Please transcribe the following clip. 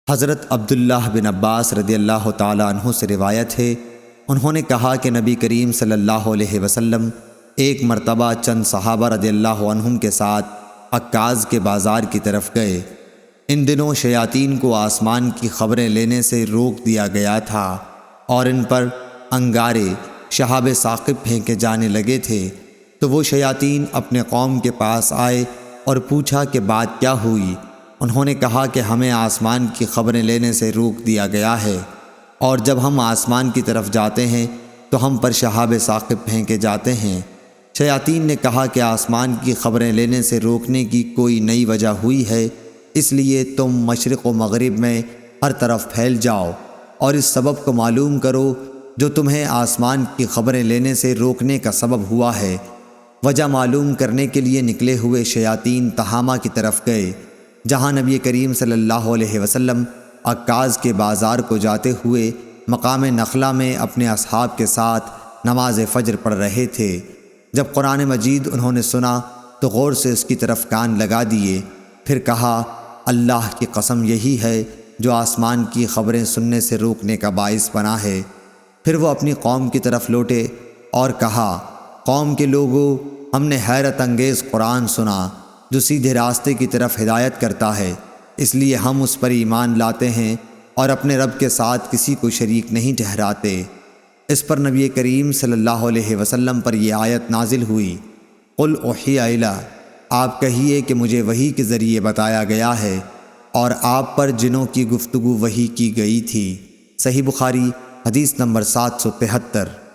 حضرت عبداللہ بن عباس رضی اللہ تعالیٰ عنہ سے روایت ہے، انہوں نے کہا کہ نبی کریم صلی اللہ علیہ وسلم ایک مرتبہ چند صحابہ رضی اللہ عنہم کے ساتھ عکاظ کے بازار کی طرف گئے۔ ان دنوں شیاطین کو آسمان کی خبریں لینے سے روک دیا گیا تھا اور ان پر انگارے شہاب ثاقب پھینکے جانے لگے تھے، تو وہ شیاطین اپنے قوم کے پاس آئے اور پوچھا کہ بات کیا ہوئی۔ انہوں نے کہا کہ ہمیں آسمان کی خبریں لینے سے روک دیا گیا ہے، اور جب ہم آسمان کی طرف جاتے ہیں تو ہم پر شہاب ثاقب پھینکے جاتے ہیں۔ شیاطین نے کہا کہ آسمان کی خبریں لینے سے روکنے کی کوئی نئی وجہ ہوئی ہے، اس لیے تم مشرق و مغرب میں ہر طرف پھیل جاؤ اور اس سبب کو معلوم کرو جو تمہیں آسمان کی خبریں لینے سے روکنے کا سبب ہوا ہے۔ وجہ معلوم کرنے کے لیے نکلے ہوئے شیاطین تہامہ کی طرف گئے، جہاں نبی کریم صلی اللہ علیہ وسلم عکاظ کے بازار کو جاتے ہوئے مقام نخلہ میں اپنے اصحاب کے ساتھ نماز فجر پڑھ رہے تھے۔ جب قرآن مجید انہوں نے سنا تو غور سے اس کی طرف کان لگا دیے، پھر کہا اللہ کی قسم یہی ہے جو آسمان کی خبریں سننے سے روکنے کا باعث بنا ہے۔ پھر وہ اپنی قوم کی طرف لوٹے اور کہا قوم کے لوگوں، ہم نے حیرت انگیز قرآن سنا جو سیدھے راستے کی طرف ہدایت کرتا ہے، اس لیے ہم اس پر ایمان لاتے ہیں اور اپنے رب کے ساتھ کسی کو شریک نہیں ٹھہراتے۔ اس پر نبی کریم صلی اللہ علیہ وسلم پر یہ آیت نازل ہوئی، قل اوحی الی، آپ کہیے کہ مجھے وحی کے ذریعے بتایا گیا ہے اور آپ پر جنوں کی گفتگو وحی کی گئی تھی۔ صحیح بخاری حدیث نمبر 773۔